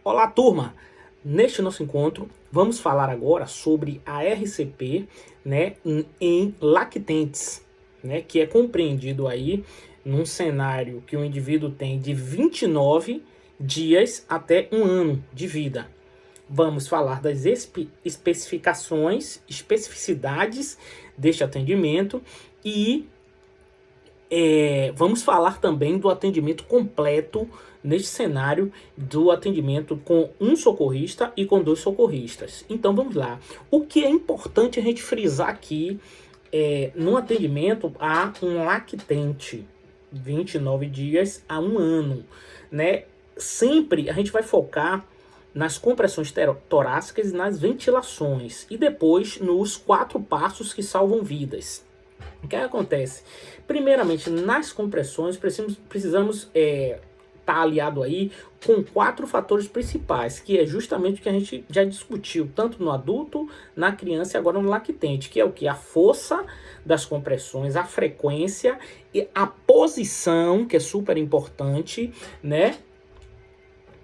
Olá, turma! Neste nosso encontro, vamos falar agora sobre a RCP, né, em lactentes, né, que é compreendido aí num cenário que o indivíduo tem de 29 dias até um ano de vida. Vamos falar das especificidades deste atendimento e vamos falar também do atendimento completo neste cenário do atendimento com um socorrista e com 2 socorristas. Então vamos lá. O que é importante a gente frisar aqui no atendimento a um lactente, 29 dias a um ano, né? Sempre a gente vai focar nas compressões torácicas e nas ventilações e depois nos 4 passos que salvam vidas. O que acontece? Primeiramente, nas compressões, precisamos estar aliado aí com 4 fatores principais, que é justamente o que a gente já discutiu, tanto no adulto, na criança e agora no lactente, que é o que? A força das compressões, a frequência e a posição, que é super importante, né?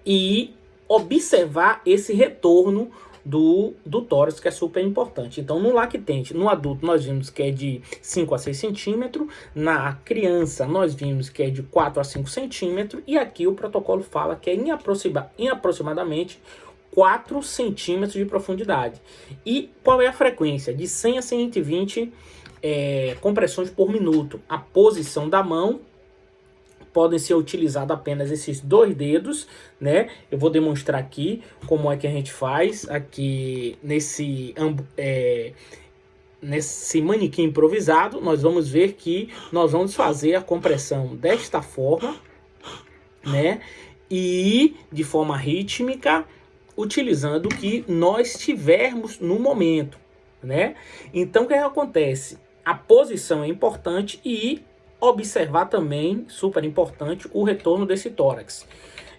E observar esse retorno do tórax, que é super importante. Então, no lactente, no adulto, nós vimos que é de 5 a 6 centímetros, na criança, nós vimos que é de 4 a 5 centímetros, e aqui o protocolo fala que é em aproximadamente 4 centímetros de profundidade. E qual é a frequência? De 100 a 120 compressões por minuto. A posição da mão, podem ser utilizados apenas esses 2 dedos, né? Eu vou demonstrar aqui como é que a gente faz aqui nesse manequim improvisado. Nós vamos ver que nós vamos fazer a compressão desta forma, né? E de forma rítmica, utilizando o que nós tivermos no momento, né? Então, o que acontece? A posição é importante e observar também, super importante, o retorno desse tórax.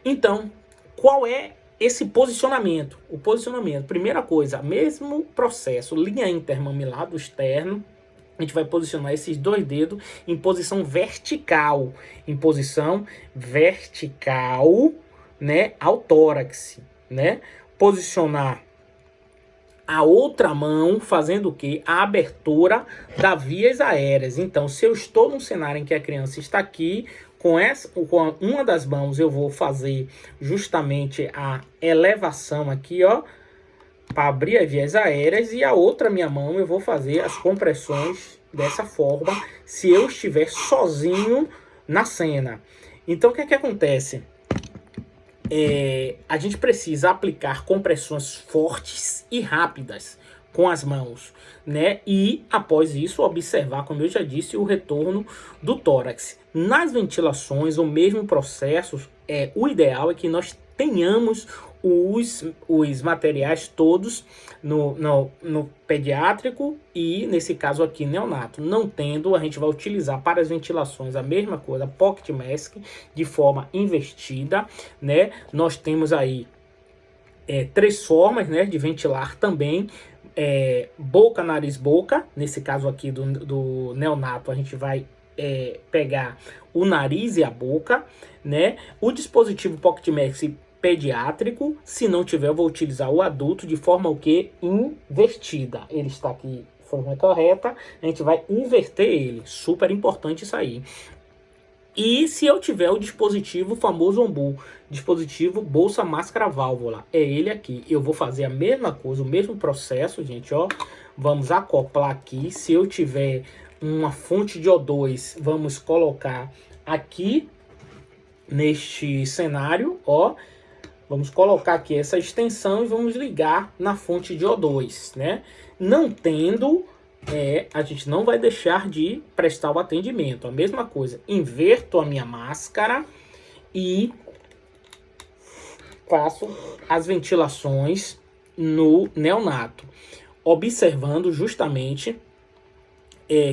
Então, qual é esse posicionamento? O posicionamento, primeira coisa, mesmo processo, linha intermamilar do externo, a gente vai posicionar esses 2 dedos em posição vertical, né, ao tórax, né? Posicionar a outra mão fazendo o que? A abertura das vias aéreas. Então, se eu estou num cenário em que a criança está aqui, com uma das mãos eu vou fazer justamente a elevação aqui, ó, para abrir as vias aéreas, e a outra minha mão eu vou fazer as compressões dessa forma, se eu estiver sozinho na cena. Então, o que é que acontece? A gente precisa aplicar compressões fortes e rápidas com as mãos, né? E após isso observar, como eu já disse, o retorno do tórax. Nas ventilações, o mesmo processo, o ideal é que nós tenhamos os materiais todos no pediátrico e, nesse caso aqui, neonato. Não tendo, a gente vai utilizar para as ventilações a mesma coisa, pocket mask, de forma invertida, né? Nós temos aí 3 formas, né, de ventilar também. Boca, nariz, boca. Nesse caso aqui do neonato, a gente vai pegar o nariz e a boca, né? O dispositivo pocket mask pediátrico, se não tiver, eu vou utilizar o adulto de forma o que? Invertida. Ele está aqui de forma correta, a gente vai inverter ele. Super importante isso aí. E se eu tiver o dispositivo famoso OMBU, dispositivo bolsa máscara válvula, é ele aqui. Eu vou fazer a mesma coisa, o mesmo processo, gente, ó. Vamos acoplar aqui. Se eu tiver uma fonte de O2, vamos colocar aqui neste cenário, ó. Vamos colocar aqui essa extensão e vamos ligar na fonte de O2, né? Não tendo, a gente não vai deixar de prestar o atendimento. A mesma coisa, inverto a minha máscara e faço as ventilações no neonato, observando justamente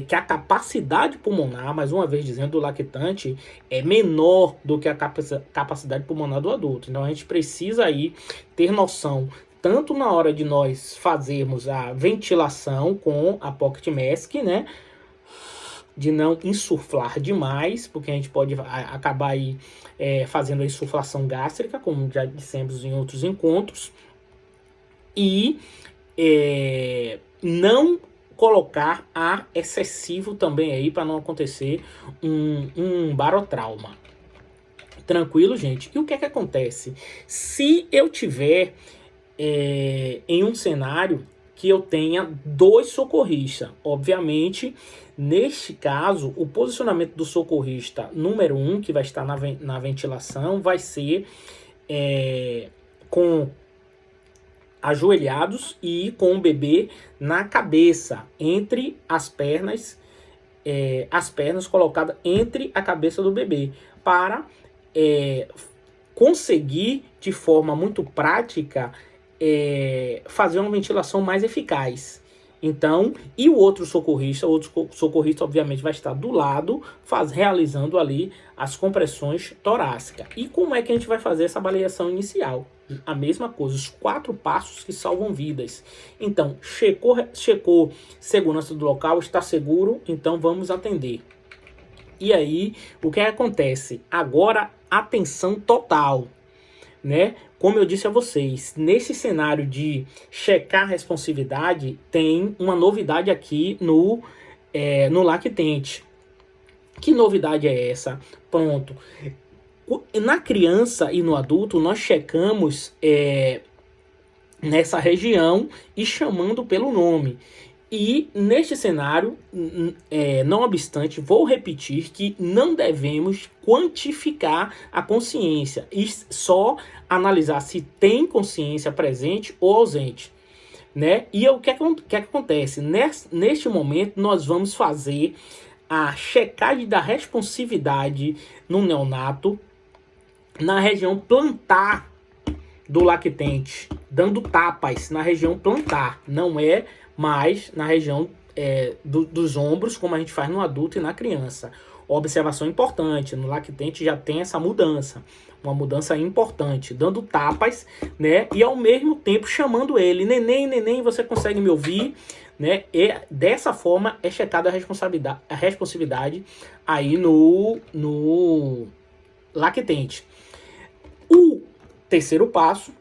que a capacidade pulmonar, mais uma vez dizendo, do lactante é menor do que a capacidade pulmonar do adulto. Então a gente precisa aí ter noção, tanto na hora de nós fazermos a ventilação com a pocket mask, né, de não insuflar demais, porque a gente pode acabar aí fazendo a insuflação gástrica, como já dissemos em outros encontros, e não colocar ar excessivo também aí para não acontecer um barotrauma. Tranquilo, gente? E o que é que acontece? Se eu tiver em um cenário que eu tenha 2 socorristas, obviamente, neste caso, o posicionamento do socorrista número 1, que vai estar na ventilação, vai ser com ajoelhados e com o bebê na cabeça, entre as pernas colocadas entre a cabeça do bebê, para conseguir de forma muito prática fazer uma ventilação mais eficaz. Então, e o outro socorrista obviamente vai estar do lado, realizando ali as compressões torácicas. E como é que a gente vai fazer essa avaliação inicial? A mesma coisa, os 4 passos que salvam vidas. Então, checou segurança do local, está seguro, então vamos atender. E aí, o que acontece? Agora, atenção total, né? Como eu disse a vocês, nesse cenário de checar a responsividade, tem uma novidade aqui no lactente. Que novidade é essa? Pronto. Na criança e no adulto, nós checamos nessa região e chamando pelo nome. E neste cenário, não obstante, vou repetir que não devemos quantificar a consciência e só analisar se tem consciência presente ou ausente, né? E o que acontece? Neste momento, nós vamos fazer a checagem da responsividade no neonato na região plantar do lactente, dando tapas na região plantar, não é mais na região dos ombros, como a gente faz no adulto e na criança. Observação importante, no lactente já tem essa mudança, uma mudança importante, dando tapas, né? E ao mesmo tempo chamando ele, neném, você consegue me ouvir? Né? E dessa forma é checada a responsividade aí no lactente. O terceiro passo,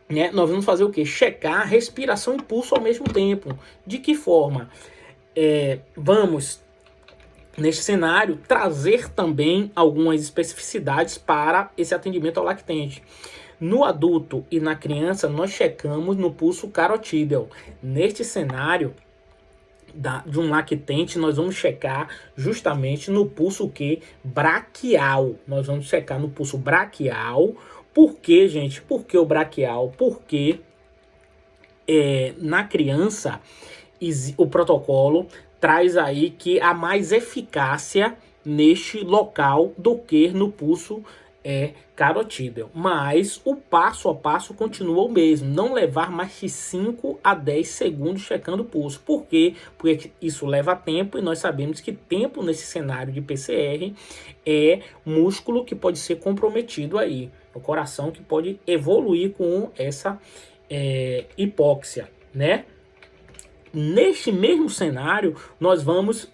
né, nós vamos fazer o quê? Checar respiração e pulso ao mesmo tempo. De que forma? Vamos, neste cenário, trazer também algumas especificidades para esse atendimento ao lactente. No adulto e na criança, nós checamos no pulso carotídeo. Neste cenário de um lactente, nós vamos checar justamente no pulso braquial. Nós vamos checar no pulso braquial. Por quê, gente? Por que o braquial? Porque na criança o protocolo traz aí que há mais eficácia neste local do que no pulso carotídeo. Mas o passo a passo continua o mesmo. Não levar mais de 5 a 10 segundos checando o pulso. Por quê? Porque isso leva tempo e nós sabemos que tempo nesse cenário de PCR é músculo que pode ser comprometido aí. O coração que pode evoluir com essa hipóxia, né? Neste mesmo cenário, nós vamos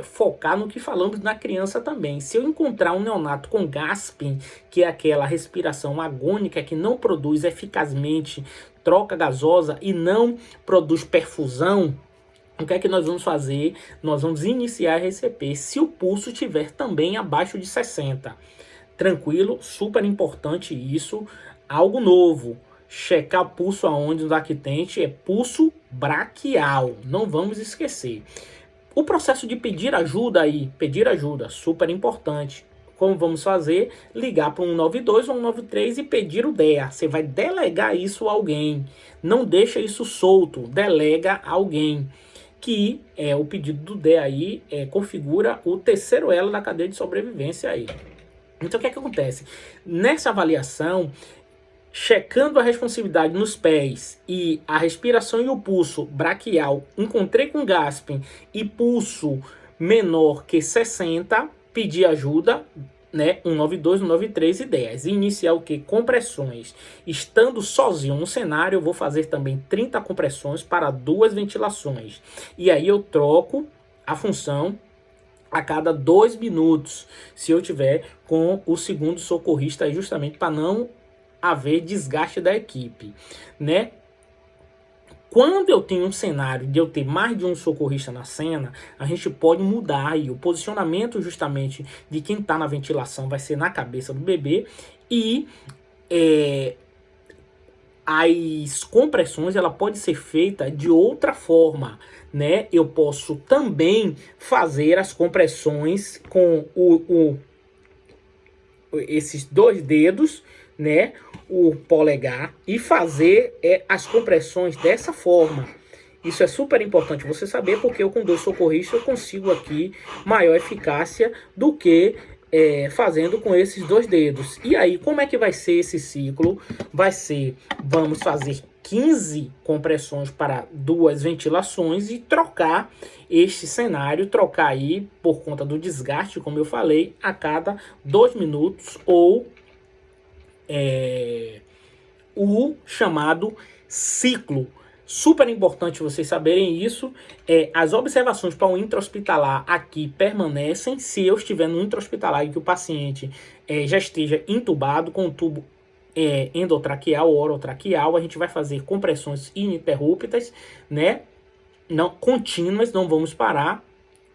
focar no que falamos na criança também. Se eu encontrar um neonato com gasping, que é aquela respiração agônica que não produz eficazmente troca gasosa e não produz perfusão, o que é que nós vamos fazer? Nós vamos iniciar a RCP se o pulso estiver também abaixo de 60. Tranquilo? Super importante isso. Algo novo. Checar pulso aonde no lactente é pulso braquial. Não vamos esquecer. O processo de pedir ajuda, super importante. Como vamos fazer? Ligar para um 192 ou 193 e pedir o DEA. Você vai delegar isso a alguém. Não deixa isso solto. Delega a alguém. Que o pedido do DEA aí configura o terceiro elo da cadeia de sobrevivência aí. Então o que acontece? Nessa avaliação, checando a responsividade nos pés e a respiração e o pulso braquial, encontrei com gasping e pulso menor que 60, pedir ajuda, né? 192, 193 e 10. Iniciar o que? Compressões. Estando sozinho no cenário, eu vou fazer também 30 compressões para 2 ventilações. E aí eu troco a função a cada 2 minutos, se eu tiver com o segundo socorrista, justamente para não haver desgaste da equipe, né? Quando eu tenho um cenário de eu ter mais de um socorrista na cena, a gente pode mudar aí o posicionamento justamente de quem está na ventilação vai ser na cabeça do bebê e as compressões ela pode ser feita de outra forma, né? Eu posso também fazer as compressões com esses 2 dedos, né? O polegar e fazer as compressões dessa forma. Isso é super importante você saber, porque eu com 2 socorristas eu consigo aqui maior eficácia do que fazendo com esses 2 dedos. E aí, como é que vai ser esse ciclo? Vai ser, vamos fazer 15 compressões para 2 ventilações e trocar este cenário, trocar aí por conta do desgaste, como eu falei, a cada 2 minutos ou o chamado ciclo. Super importante vocês saberem isso. As observações para o intra-hospitalar aqui permanecem se eu estiver no intra-hospitalar e que o paciente já esteja entubado com o tubo endotraqueal ou orotraqueal. A gente vai fazer compressões ininterruptas, né? Não contínuas, não vamos parar.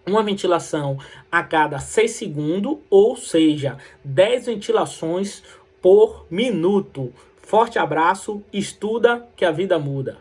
Uma ventilação a cada 6 segundos, ou seja, 10 ventilações por minuto. Forte abraço, estuda que a vida muda.